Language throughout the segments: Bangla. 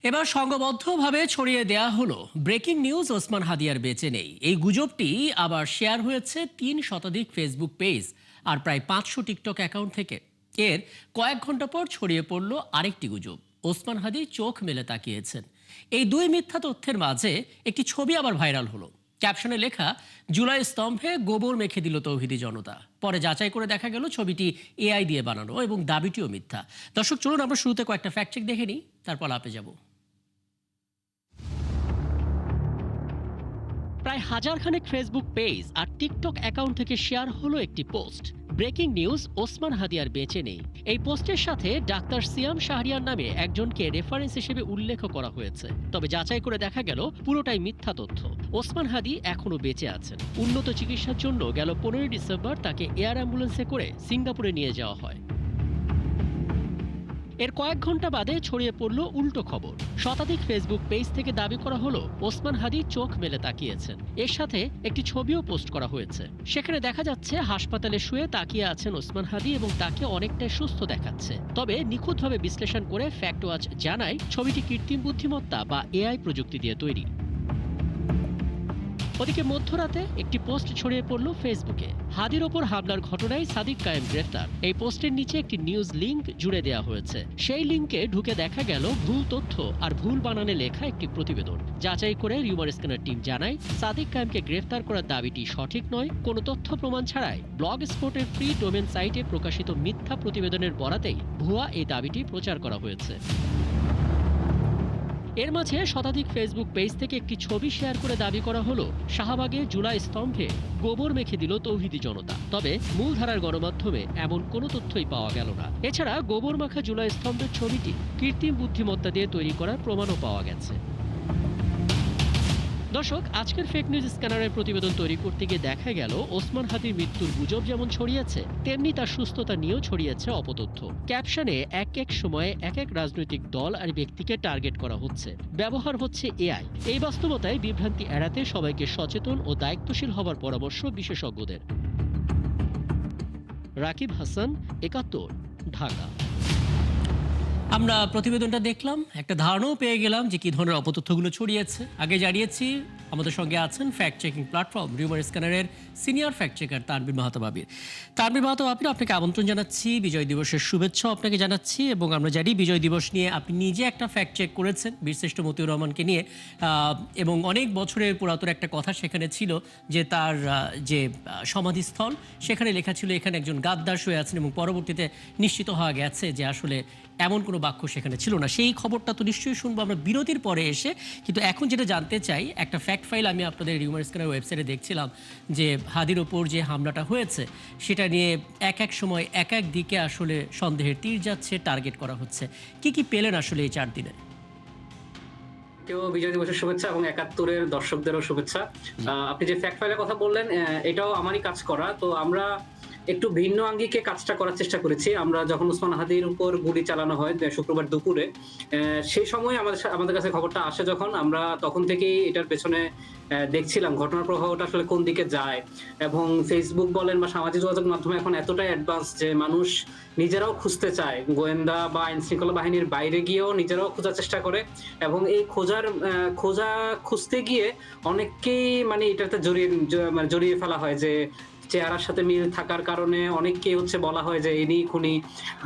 এবার সংঘবদ্ধভাবে ছড়িয়ে দেয়া হলো ব্রেকিং নিউজ ওসমান হাদিয়ার বেঁচে নেই। এই গুজবটি আবার শেয়ার হয়েছে ৩ শতাধিক ফেসবুক পেজ আর প্রায় ৫০০ টিকটক অ্যাকাউন্ট থেকে। এর কয়েক ঘন্টা পর ছড়িয়ে পড়ল আরেকটি গুজব, ওসমান হাদি চোখ মেলে তাকিয়েছেন। এই দুই মিথ্যা তথ্যের মাঝে একটি ছবি আবার ভাইরাল হলো। ক্যাপশনে লেখা, জুলাই স্তম্ভে গোবর মেখে দিল তৌহিদি জনতা। পরে যাচাই করে দেখা গেল ছবিটি এআই দিয়ে বানানো এবং দাবিটিও মিথ্যা। দর্শক, চলুন আমরা শুরুতে কয়েকটা ফ্যাক্ট চেক দেখে নিই, তারপর আপে যাব। প্রায় হাজারখানেক ফেসবুক পেজ আর টিকটক অ্যাকাউন্ট থেকে শেয়ার হলো একটি পোস্ট, ব্রেকিং নিউজ ওসমান হাদিয়ার বেঁচে নেই। এই পোস্টের সাথে ডাক্তার সিয়াম শাহরিয়ার নামে একজনকে রেফারেন্স হিসেবে উল্লেখ করা হয়েছে। তবে যাচাই করে দেখা গেল পুরোটাই মিথ্যা তথ্য। ওসমান হাদি এখনো বেঁচে আছেন। উন্নত চিকিৎসার জন্য গেল 15ই ডিসেম্বর তাকে এয়ার অ্যাম্বুলেন্সে করে সিঙ্গাপুরে নিয়ে যাওয়া হয়। এর কয়েক ঘন্টা বাদে ছড়িয়ে পড়ল উল্টো খবর। শতাধিক ফেসবুক পেজ থেকে দাবি করা হলো ওসমান হাদি চোখ মেলে তাকিয়েছেন। এর সাথে একটি ছবিও পোস্ট করা হয়েছে। সেখানে দেখা যাচ্ছে হাসপাতালে শুয়ে তাকিয়ে আছেন ওসমান হাদি এবং তাকে অনেকটাই সুস্থ দেখাচ্ছে। তবে নিখুঁতভাবে বিশ্লেষণ করে ফ্যাক্ট ওয়াচ জানায় ছবিটি কৃত্রিম বুদ্ধিমত্তা বা এআই প্রযুক্তি দিয়ে তৈরি। ওদিকে মধ্যরাতে একটি পোস্ট ছড়িয়ে পড়ল ফেসবুকে। হাদির ওপর হামলার ঘটনায় সাদিক কায়েম গ্রেফতার। এই পোস্টের নিচে একটি নিউজ লিংক জুড়ে দেওয়া হয়েছে। সেই লিংকে ঢুকে দেখা গেল ভুল তথ্য আর ভুল বানানে লেখা একটি প্রতিবেদন। যাচাই করে রিউমার স্ক্যানার টিম জানায় সাদিক কায়েমকে গ্রেফতার করার দাবিটি সঠিক নয়। কোনো তথ্য প্রমাণ ছাড়াই ব্লগ স্পটের ফ্রি ডোমেন সাইটে প্রকাশিত মিথ্যা প্রতিবেদনের বরাতেই ভুয়া এই দাবিটি প্রচার করা হয়েছে। এর মাঝে শতাধিক ফেসবুক পেজ থেকে একটি ছবি শেয়ার করে দাবি করা হলো শাহবাগে জুলাই স্তম্ভে গোবর মেখে দিল তৌহিদি জনতা। তবে মূলধারার গণমাধ্যমে এমন কোনো তথ্যই পাওয়া গেল না। এছাড়া গোবর মাখা জুলাই স্তম্ভের ছবিটি কৃত্রিম বুদ্ধিমত্তা দিয়ে তৈরি করার প্রমাণও পাওয়া গেছে। দর্শক, আজকের ফেক নিউজ স্ক্যানারের প্রতিবেদন তৈরি করতে গিয়ে দেখা গেল ওসমান হাদির মৃত্যুর গুজব যেমন ছড়িয়েছে, তেমনি তার সুস্থতা নিয়েও ছড়িয়েছে অপতথ্য। ক্যাপশনে এক এক সময়ে এক এক রাজনৈতিক দল আর ব্যক্তিকে টার্গেট করা হচ্ছে, ব্যবহার হচ্ছে এআই। এই বাস্তবতায় বিভ্রান্তি এড়াতে সবাইকে সচেতন ও দায়িত্বশীল হবার পরামর্শ বিশেষজ্ঞদের। রাকিব হাসান, ৭১, ঢাকা। আমরা প্রতিবেদনটা দেখলাম, একটা ধারণাও পেয়ে গেলাম যে কি ধরনের অপতথ্যগুলো ছড়িয়েছে। আগে জানিয়েছি আমাদের সঙ্গে আছেন ফ্যাক্ট চেকিং প্ল্যাটফর্ম রিউমার স্ক্যানারের senior fact checker Tanvir Mahato Abir. Tanvir Mahato Abir, আপনাকে আমন্ত্রণ জানাচ্ছি, বিজয় দিবসের শুভেচ্ছাও আপনাকে জানাচ্ছি। এবং আমরা জানি বিজয় দিবস নিয়ে আপনি নিজে একটা ফ্যাক্ট চেক করেছেন বীরশ্রেষ্ঠ মতিউর রহমানকে নিয়ে, এবং অনেক বছরের পুরাতন একটা কথা সেখানে ছিল যে তার যে সমাধিস্থল, সেখানে লেখা ছিল এখানে একজন গাদ্দার শুয়ে আছেন, এবং পরবর্তীতে নিশ্চিত হওয়া গেছে যে আসলে এমন কোনো বাক্য সেখানে ছিল না। সেই খবরটা তো নিশ্চয়ই শুনবো আমরা বিরতির পরে এসে। কিন্তু এখন যেটা জানতে চাই, একটা ফ্যাক্ট ফাইল আমি আপনাদের রিউমার স্ক্যানার ওয়েবসাইটে দেখছিলাম যে হাদির ওপর যে হামলাটা হয়েছে সেটা নিয়ে এক এক সময় এক এক দিকে আসলে সন্দেহের তীর যাচ্ছে, টার্গেট করা হচ্ছে। কি কি পেলেন আসলে এই 4 দিনে? কেউ বিজয় দিবসের শুভেচ্ছা এবং ৭১-এর দর্শকদেরও শুভেচ্ছা। আপনি যে ফ্যাক্ট ফাইলের কথা বললেন, এটাও আমারই কাজ করা। তো আমরা একটু ভিন্ন আঙ্গিকে কাজটা করার চেষ্টা করেছি। আমরা যখন ওসমান হাদির উপর গুলি চালানো হয় শুক্রবার দুপুরে, সেই সময় আমাদের কাছে খবরটা আসে যখন, আমরা তখন থেকেই এটার পেছনে দেখছিলাম ঘটনার প্রবাহটা আসলে কোন দিকে যায়। এবং ফেসবুক বলেন বা সামাজিক যোগাযোগ মাধ্যমে এখন এতটাই অ্যাডভান্স যে মানুষ নিজেরাও খুঁজতে চায়, গোয়েন্দা বা আইন শৃঙ্খলা বাহিনীর বাইরে গিয়েও নিজেরাও খোঁজার চেষ্টা করে। এবং এই খুঁজতে গিয়ে অনেককেই মানে এটাতে জড়িয়ে ফেলা হয় যে চেহারার সাথে মিল থাকার কারণে অনেককেই বলা হয় যে ইনি খুনি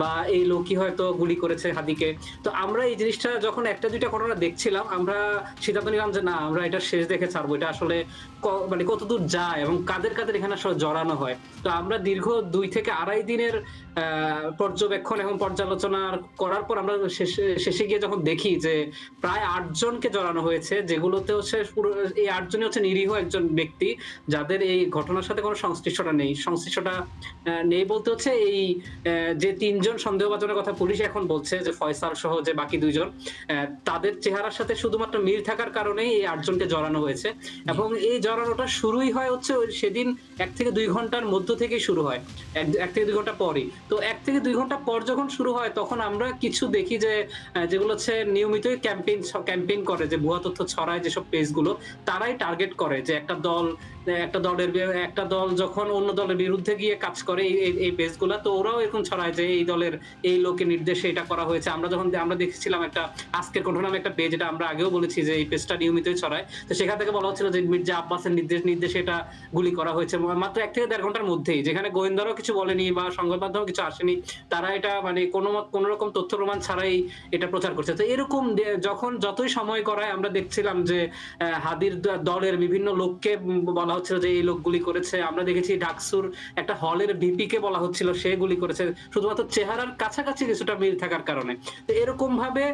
বা এই লোকই হয়তো গুলি করেছে হাদিকে। তো আমরা এই জিনিসটা যখন ১টা-২টা ঘটনা দেখছিলাম, আমরা সিদ্ধান্ত নিলাম যে না, আমরা এটা শেষ দেখে ছাড়বো। এটা আসলে মানে কতদূর যায় এবং কাদের এখানে আসলে জড়ানো হয়। তো আমরা দীর্ঘ ২ থেকে ২.৫ দিনের পর্যবেক্ষণ এবং পর্যালোচনা করার পর আমরা শেষে গিয়ে যখন দেখি যে প্রায় ৮ জনকে জড়ানো হয়েছে, যেগুলোতে পুরো এই ৮ জনই নিরীহ একজন ব্যক্তি, যাদের এই ঘটনার সাথে কোনো সংশ্লিষ্টতা নেই বলতে এই যে ৩ জন সন্দেহভাজনের কথা পুলিশ এখন বলছে, যে ফয়সাল সহ যে বাকি ২ জন, তাদের চেহারার সাথে শুধুমাত্র মিল থাকার কারণেই এই ৮ জনকে জড়ানো হয়েছে। এবং এই জড়ানোটা শুরুই হয় সেদিন ১ থেকে ২ ঘন্টার মধ্য থেকেই শুরু হয়, ১ থেকে ২ ঘন্টা পরই। তো ১ থেকে ২ ঘন্টা পর যখন শুরু হয়, তখন আমরা কিছু দেখি যে যেগুলো নিয়মিতই ক্যাম্পেইন করে, যে ভুয়া তথ্য ছড়ায় যেসব পেজগুলো, তারাই টার্গেট করে যে একটা দল যখন যখন অন্য দলের বিরুদ্ধে গিয়ে কাজ করে এই পেজগুলা, তো ওরাও এরকম ছড়ায় যে এই দলের এই লোকের নির্দেশে এটা করা হয়েছে। আমরা দেখেছিলাম একটা আজকের কণ্ঠ নামে একটা পেজ, এটা আমরা আগেও বলেছি যে এই পেজটা নিয়মিতই ছড়ায়। তো সেখান থেকে বলা হচ্ছিল যে মির্জা আব্বাসের নির্দেশে এটা গুলি করা হয়েছে মাত্র ১ থেকে ১.৫ ঘন্টার মধ্যেই, যেখানে গোয়েন্দারাও কিছু বলেনি বা সংবাদ মাধ্যমেও কিছু আসেনি। তারা এটা মানে কোনো রকম তথ্য প্রমাণ ছাড়াই এটা প্রচার করছে। তো এরকম যখন যতই সময় গড়ায় আমরা দেখছিলাম যে হাদির দলের বিভিন্ন লোককে বলা হচ্ছিল যে এই লোক গুলি করেছে। আমরা দেখেছি ডাকসুর একটা হলের ভিপি কে বলা হচ্ছিল সে গুলি করেছে, শুধুমাত্র চেহারার কাছাকাছি কিছুটা মিল থাকার কারণে। তো এরকম ভাবে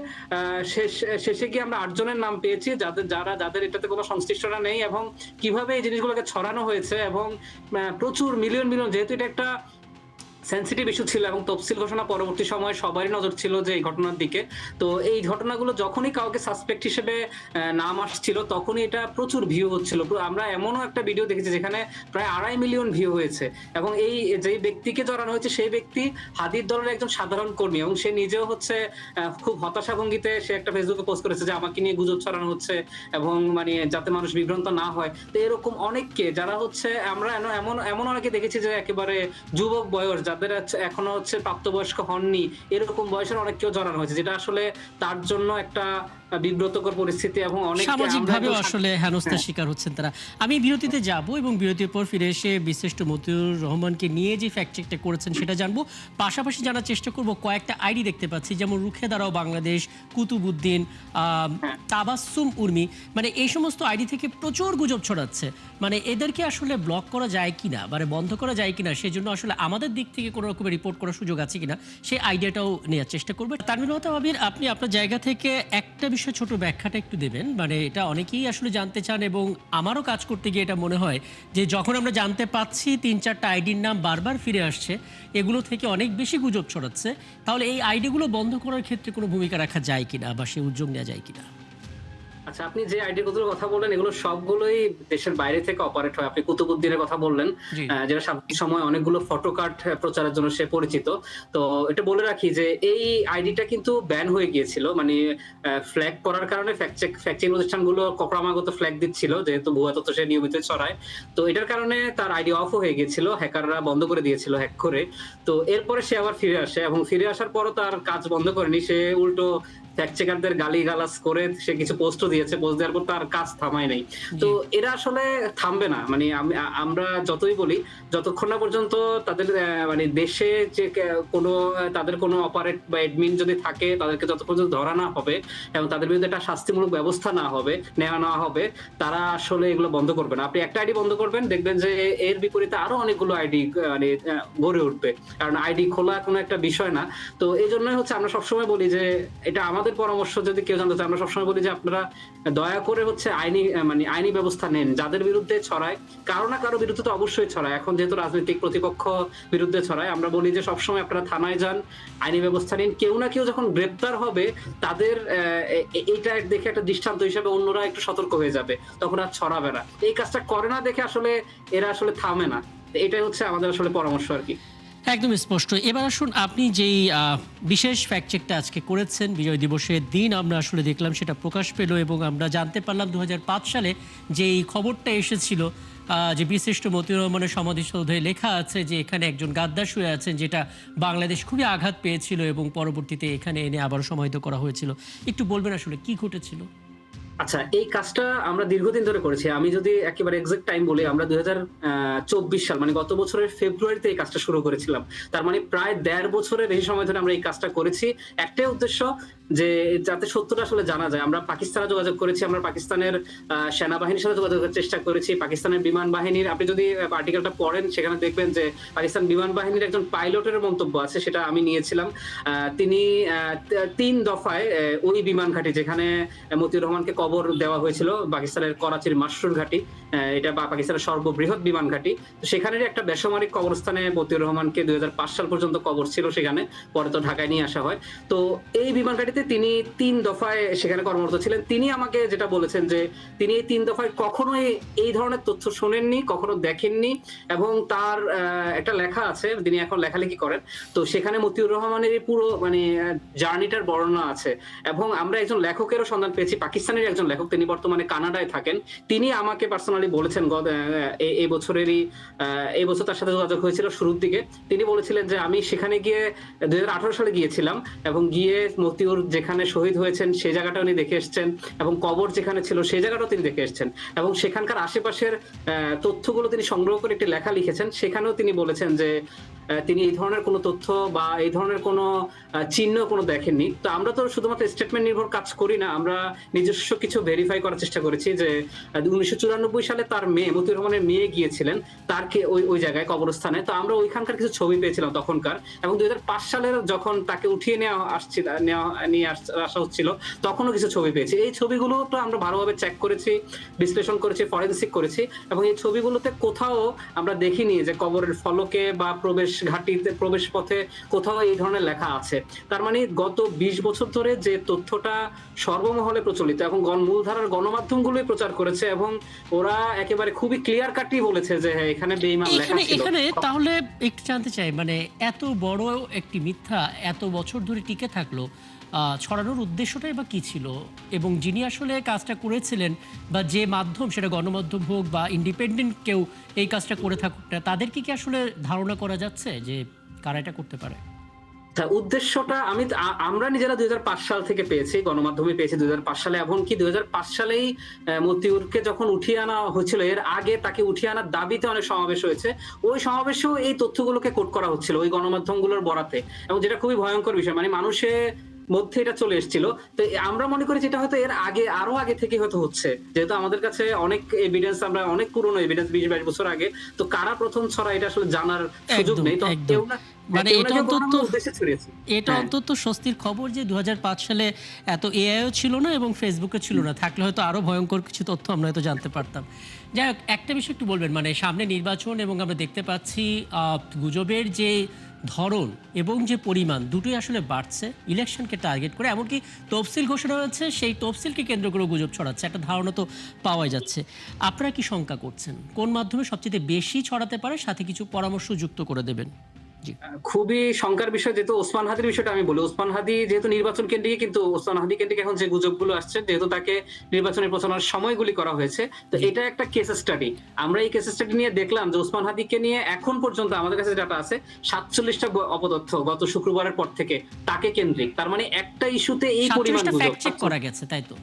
শেষে গিয়ে আমরা ৮ জনের নাম পেয়েছি যাদের এটাতে কোনো সংশ্লিষ্টতা নেই, এবং কিভাবে এই জিনিসগুলোকে ছড়ানো হয়েছে, এবং প্রচুর মিলিয়ন যেহেতু এটা একটা সেনসিটিভ ইস্যু ছিল এবং তফসিল ঘোষণা পরবর্তী সময়ে সবারই নজর ছিল যে এই ঘটনার দিকে। তো এই ঘটনাগুলো যখনই কাউকে সাসপেক্ট হিসেবে নাম আসছিল তখনই এটা প্রচুর ভিউ হচ্ছিল। আমরা এমনও একটা ভিডিও দেখেছি যেখানে প্রায় ২.৫ মিলিয়ন ভিউ হয়েছে, এবং এই যে ব্যক্তিকে জড়ানো হয়েছে সেই ব্যক্তি হাদির দলের একজন সাধারণ কর্মী, এবং সে নিজেও হচ্ছে খুব হতাশা ভঙ্গিতে সে একটা ফেসবুকে পোস্ট করেছে যে আমাকে নিয়ে গুজব ছড়ানো হচ্ছে এবং মানে যাতে মানুষ বিভ্রান্ত না হয়। তো এরকম অনেককে যারা হচ্ছে আমরা এমন অনেকে দেখেছি যে একেবারে যুবক বয়স, যাদের এখনো হচ্ছে প্রাপ্তবয়স্ক হননি, এরকম বয়সের অনেককেও জড়ানো হয়েছে, যেটা আসলে তার জন্য একটা বিব্রতকর পরিস্থিতি, এবং অনেক সামাজিকভাবেও আসলে হেনস্থার শিকার হচ্ছেন তারা। আমি বিরতিতে যাব এবং বিরতির পর ফিরে এসে বিশিষ্ট মতিউর রহমানকে নিয়ে যে ফ্যাক্ট চেকটা করেছেন সেটা জানবো। পাশাপাশি জানার চেষ্টা করব কয়েকটা আইডি দেখতে পাচ্ছি, যেমন রুখে দাঁড়াও বাংলাদেশ, কুতুবুদ্দিন, তাবাসসুম উর্মি, মানে এই সমস্ত আইডি থেকে প্রচুর গুজব ছড়াচ্ছে। মানে এদেরকে আসলে ব্লক করা যায় কিনা, মানে বন্ধ করা যায় কিনা, সেজন্য আসলে আমাদের দিক থেকে কোনো রকমের রিপোর্ট করার সুযোগ আছে কিনা সেই আইডিয়াটাও নেওয়ার চেষ্টা করবো। তানভীর মাহতাব আবির, আপনি আপনার জায়গা থেকে একটা বিষয় ছোট ব্যাখ্যাটা একটু দেবেন। মানে এটা অনেকেই আসলে জানতে চান, এবং আমারও কাজ করতে গিয়ে এটা মনে হয় যে যখন আমরা জানতে পাচ্ছি ৩-৪টা আইডির নাম বারবার ফিরে আসছে, এগুলো থেকে অনেক বেশি গুজব ছড়াচ্ছে, তাহলে এই আইডিগুলো বন্ধ করার ক্ষেত্রে কোনো ভূমিকা রাখা যায় কিনা বা সে উদ্যোগ নেওয়া যায় কিনা? আচ্ছা, আপনি যে আইডি গুলোর কথা বললেন এগুলো সবগুলোই দেশের বাইরে থেকে অপারেট হয়। আপনি কুতুবুদ্দিনের কথা বললেন, যেটা সাম্প্রতিক সময় অনেকগুলো ফটো কার্ড প্রচারের জন্য সে পরিচিত। তো এটা বলে রাখি যে এই আইডিটা কিন্তু ব্যান হয়ে গিয়েছিল, মানে ফ্ল্যাগ করার কারণে ফ্যাক্ট চেক প্রতিষ্ঠানগুলো ক্রমাগত ফ্ল্যাগ দিচ্ছিল, যেহেতু ভুয়া তথ্য সে নিয়মিত ছড়ায়। তো এটার কারণে তার আইডি অফ হয়ে গিয়েছিল, হ্যাকাররা বন্ধ করে দিয়েছিল হ্যাক করে। তো এরপরে সে আবার ফিরে আসে, এবং ফিরে আসার পরও তার কাজ বন্ধ করেনি, সে উল্টো ফ্যাক্ট চেকারদের গালিগালাজ করে সে কিছু পোস্টও দিয়েছে, পোস্ট দেওয়ার পর তার কাজ থামায় নাই। তো এরা আসলে থামবে না, মানে আমরা যতই বলি, যতক্ষণ না পর্যন্ত তাদের মানে দেশে যে তাদের কোনো অপারেট বা অ্যাডমিন যদি থাকে, তাদেরকে যত পর্যন্ত ধরা না হবে এবং তাদের বিরুদ্ধে একটা শাস্তিমূলক ব্যবস্থা নেওয়া হবে, তারা আসলে এগুলো বন্ধ করবে না। আপনি একটা আইডি বন্ধ করবেন, দেখবেন যে এর বিপরীতে আরো অনেকগুলো আইডি মানে গড়ে উঠবে, কারণ আইডি খোলা কোনো একটা বিষয় না। তো এই জন্যই হচ্ছে আমরা সবসময় বলি যে এটা আমাদের পরামর্শ, যদি কেউ জানতে চায় আমরা সবসময় বলি যে আপনারা দয়া করে হচ্ছে আইনি ব্যবস্থা নেন যাদের বিরুদ্ধে ছড়ায়। কারো না কারো বিরুদ্ধে তো অবশ্যই ছড়ায়, এখন যেহেতু রাজনৈতিক প্রতিপক্ষ বিরুদ্ধে ছড়ায়, আমরা বলি যে সবসময় আপনারা থানায় যান, আইনি ব্যবস্থা নিন। কেউ না কেউ যখন গ্রেপ্তার হবে, তাদের এইটা দেখে একটা দৃষ্টান্ত হিসেবে অন্যরা একটু সতর্ক হয়ে যাবে, তখন আর ছড়াবে না। এই কাজটা করে না দেখে আসলে এরা আসলে থামে না। এটাই হচ্ছে আমাদের আসলে পরামর্শ আর কি। একদম স্পষ্ট। এবার আসুন, আপনি যেই বিশেষ ফ্যাক্ট চেকটা আজকে করেছেন বিজয় দিবসের দিন, আমরা আসলে দেখলাম সেটা প্রকাশ পেল, এবং আমরা জানতে পারলাম ২০০৫ সালে যেই খবরটা এসেছিল যে বিশিষ্ট মতিউর রহমানের সমাধিসৌধে লেখা আছে যে এখানে একজন গাদ্দার শুয়ে আছেন, যেটা বাংলাদেশ খুবই আঘাত পেয়েছিল এবং পরবর্তীতে এখানে এনে আবার সমাহিত করা হয়েছিল। একটু বলবেন আসলে কি ঘটেছিল? আচ্ছা, এই কাজটা আমরা দীর্ঘদিন ধরে করেছি। আমি যদি একেবারে এক্সাক্ট টাইম বলি, আমরা ২০২৪ সাল মানে গত বছরের ফেব্রুয়ারিতে এই কাজটা শুরু করেছিলাম। তার মানে প্রায় ১.৫ বছরের বেশি সময় ধরে আমরা এই কাজটা করেছি। একটাই উদ্দেশ্য, যে যাতে সত্যটা আসলে জানা যায়। আমরা পাকিস্তানে যোগাযোগ করেছি, আমরা পাকিস্তানের সেনাবাহিনীর সাথে যোগাযোগের চেষ্টা করেছি, পাকিস্তানের বিমান বাহিনীর, আপনি যদি আর্টিকেলটা পড়েন সেখানে দেখবেন যে পাকিস্তান বিমান বাহিনীর একজন পাইলটের মন্তব্য আছে, সেটা আমি নিয়েছিলাম। তিনি ৩ দফায় ওই বিমান ঘাঁটি যেখানে মতিউর রহমানকে কবর দেওয়া হয়েছিল, পাকিস্তানের করাচির মাসরুর ঘাঁটি, এটা পাকিস্তানের সর্ববৃহৎ বিমান ঘাঁটি, সেখানেরই একটা বেসামরিক কবরস্থানে মতিউর রহমানকে ২০০৫ সাল পর্যন্ত কবর ছিল সেখানে, পরে তো ঢাকায় নিয়ে আসা হয়। তো এই বিমান ঘাঁটিতে তিনি ৩ দফায় সেখানে কর্মরত ছিলেন। তিনি আমাকে যেটা বলেছেন যে তিনি এই ৩ দফায় কখনোই এই ধরনের তথ্য শোনেননি, কখনো দেখেননি, এবং তার একটা লেখা আছে, তিনি এখন লেখালেখি করেন, তো সেখানে মতিউর রহমানের পুরো মানে জার্নিটার বর্ণনা আছে। এবং আমরা একজন লেখকেরও সন্ধান পেয়েছি, পাকিস্তানের একজন একজন লেখক, তিনি বর্তমানে কানাডায় থাকেন। তিনি আমাকে পার্সোনালি বলেছেন এই বছরেরই এই বছর তার সাথে যোগাযোগ হয়েছিল শুরুর দিকে। তিনি বলেছিলেন যে আমি সেখানে গিয়ে 2018 সালে গিয়েছিলাম এবং গিয়ে মতিউর যেখানে শহীদ হয়েছেন সেই জায়গাটা উনি দেখে এসেছেন এবং কবর যেখানে ছিল সেই জায়গাটাও তিনি দেখে এসেছেন এবং সেখানকার আশেপাশের তথ্যগুলো তিনি সংগ্রহ করে একটি লেখা লিখেছেন। সেখানেও তিনি বলেছেন যে তিনি এই ধরনের কোনো তথ্য বা এই ধরনের কোনো চিহ্ন কোনো দেখেননি। তো আমরা তো শুধুমাত্র স্টেটমেন্ট নির্ভর কাজ করি না, আমরা নিজস্ব কিছু ভেরিফাই করার চেষ্টা করেছি যে 1994 সালে তার মেয়ে মতিউর রহমানের মেয়ে গিয়েছিলেন তার ওই জায়গায় কবরস্থানে। তো আমরা ওইখানকার কিছু ছবি পেয়েছিলাম তখনকার, এবং 2005 সালের যখন তাকে উঠিয়ে নিয়ে আসা হচ্ছিল তখনও কিছু ছবি পেয়েছি। এই ছবিগুলো তো আমরা ভালোভাবে চেক করেছি, বিশ্লেষণ করেছি, ফরেনসিক করেছি এবং এই ছবিগুলোতে কোথাও আমরা দেখিনি যে কবরের ফলকে বা প্রবেশ ঘাটিতে প্রবেশ পথে কোথাও এই ধরনের লেখা আছে। তার মানে গত 20 বছর ধরে যে তথ্যটা সর্বমহলে প্রচলিত এবং মূলধারার গণমাধ্যমগুলোই প্রচার করেছে এবং ওরা একেবারে খুবই ক্লিয়ার কাটই বলেছে যে হ্যাঁ, এখানে বেঈমান লেখা ছিল। এখানে তাহলে একটু জানতে চাই, মানে এত বড় একটি মিথ্যা এত বছর ধরে টিকে থাকলো, ছড়ানোর উদ্দেশ্যটাই বা কি ছিল? এবং যিনি আসলে কাজটা করেছিলেন বা যে মাধ্যম, সেটা গণমাধ্যম হোক বা ইন্ডিপেন্ডেন্ট কেউ এই কাজটা করে থাকুক না, তাদেরকে কি আসলে ধারণা করা যাচ্ছে যে কারা এটা করতে পারে? উদ্দেশ্যটা আমরা নিজেরা 2005 সাল থেকে পেয়েছি, গণমাধ্যমে পেয়েছি 2005 সালে। এমনকি 2005 সালেই মতিউরকে যখন উঠিয়ে আনা হয়েছিল, এর আগে তাকে উঠিয়ে আনার দাবিতে অনেক সমাবেশ হয়েছে। ওই সমাবেশেও এই তথ্যগুলোকে কোট করা হচ্ছিল ওই গণমাধ্যমগুলোর বরাতে, এবং যেটা খুবই ভয়ঙ্কর বিষয়, মানে মানুষের মধ্যে এটা চলে এসেছিল। তো আমরা মনে করি যেটা হয়তো এর আগে আরো আগে থেকে হয়তো হচ্ছে, যেহেতু আমাদের কাছে অনেক এভিডেন্স, আমরা অনেক পুরনো এভিডেন্স 20-22 বছর আগে, তো কারা প্রথম ছড়া এটা আসলে জানার সুযোগ নেই। তো কেউ না মানে এটা হ্যাঁ। অন্তত স্বস্তির খবর যে 2005 সালে এত এআইও ছিল না এবং ফেসবুকে ছিল না, থাকলে হয়তো আরো ভয়ঙ্কর কিছু তথ্য আমরা হয়তো জানতে পারতাম। যাই হোক, একটা বিষয় একটু বলবেন, মানে সামনে নির্বাচন এবং আমরা দেখতে পাচ্ছি গুজবের যে ধরন এবং যে পরিমাণ দুটোই আসলে বাড়ছে ইলেকশনকে টার্গেট করে, এমনকি তফসিল ঘোষণা হয়েছে, সেই তফসিলকে কেন্দ্র করে গুজব ছড়াচ্ছে, একটা ধারণা তো পাওয়াই যাচ্ছে। আপনারা কি শঙ্কা করছেন কোন মাধ্যমে সবচেয়ে বেশি ছড়াতে পারে, সাথে কিছু পরামর্শ যুক্ত করে দেবেন? খুবই শঙ্কার বিষয়। যেহেতু ওসমান হাদির বিষয়টা আমি বলি, ওসমান হাদি যেহেতু নির্বাচন কেন্দ্রিক, কিন্তু ওসমান হাদি কেন্দ্রিক এখন যে গুজবগুলো আসছে, যেহেতু তাকে নির্বাচনের প্রচারণার সময়গুলি করা হয়েছে, তো এটা একটা কেস স্টাডি। আমরা এই কেস স্টাডি নিয়ে দেখলাম যে ওসমান হাদিকে নিয়ে এখন পর্যন্ত আমাদের কাছে ডাটা আছে 47টা অপতথ্য গত শুক্রবারের পর থেকে তাকে কেন্দ্রিক। তার মানে একটা ইস্যুতে এই পরিমাণ গুজব চেক করা গেছে, তাই তো?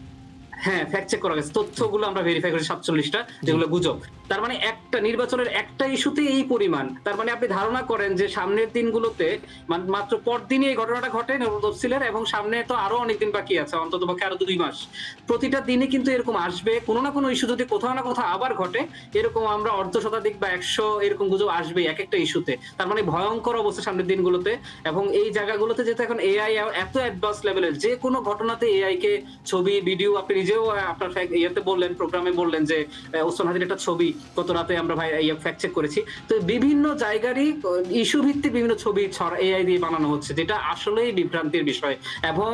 হ্যাঁ, ফ্যাক্ট চেক করা গেছে, তথ্যগুলো আমরা ভেরিফাই করেছি 47টা, যেগুলো গুজব। তার মানে একটা নির্বাচনের একটা ইস্যুতে এই পরিমাণ, তার মানে আপনি ধারণা করেন যে সামনের দিনগুলোতে মাত্র পরদিনই এই ঘটনাটা ঘটে তফসিলের, এবং সামনে তো আরো অনেকদিন বাকি আছে, অন্তত পক্ষে আরো 2 মাস। প্রতিটা দিনে কিন্তু এরকম আসবে, কোনো না কোনো ইস্যু যদি কোথাও না কোথাও আবার ঘটে, এরকম আমরা অর্ধশতাধিক বা 100 এরকম গুজব আসবেই এক একটা ইস্যুতে। তার মানে ভয়ঙ্কর অবস্থা সামনের দিনগুলোতে। এবং এই জায়গাগুলোতে যেহেতু এখন এআই এত অ্যাডভান্স লেভেলের, যে কোনো ঘটনাতে এআই কে ছবি, ভিডিও, আপনি নিজেও আপনার ইয়েতে বললেন, প্রোগ্রামে বললেন যে ওসমান হাদির একটা ছবি গত রাতে আমরা ফ্যাক্ট চেক করেছি। তো বিভিন্ন জায়গারই ইস্যু ভিত্তিক বিভিন্ন ছবি এআই দিয়ে বানানো হচ্ছে, যেটা আসলেই বিভ্রান্তির বিষয়। এবং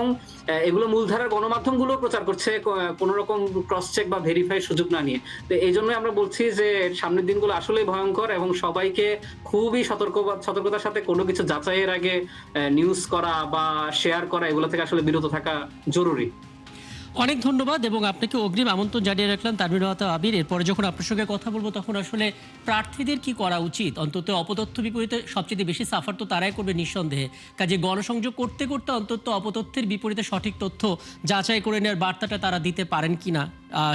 এগুলো মূলধারার গণমাধ্যমগুলো প্রচার করছে কোন রকম ক্রস চেক বা ভেরিফাই সুযোগ না নিয়ে। তো এই জন্য আমরা বলছি যে সামনের দিনগুলো আসলেই ভয়ঙ্কর, এবং সবাইকে খুবই সতর্কতার সাথে কোনো কিছু যাচাইয়ের আগে নিউজ করা বা শেয়ার করা, এগুলো থেকে আসলে বিরত থাকা জরুরি। অনেক ধন্যবাদ, এবং আপনাকে অগ্রিম আমন্ত্রণ জানিয়ে রাখলাম তানভীর মাহতাব আবির। এরপরে যখন আপনার সঙ্গে কথা বলবো তখন আসলে প্রার্থীদের কি করা উচিত, অন্তত অপতথ্য বিপরীতে সবচেয়ে বেশি সাফার তো তারাই করবে নিঃসন্দেহে, কাজে গণসংযোগ করতে করতে অন্তত অপতথ্যের বিপরীতে সঠিক তথ্য যাচাই করে নেওয়ার বার্তাটা তারা দিতে পারেন কিনা,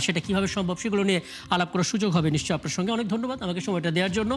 সেটা কিভাবে সম্ভব, সেগুলো নিয়ে আলাপ করার সুযোগ হবে নিশ্চয়ই আপনার সঙ্গে। অনেক ধন্যবাদ আমাকে সময়টা দেওয়ার জন্য।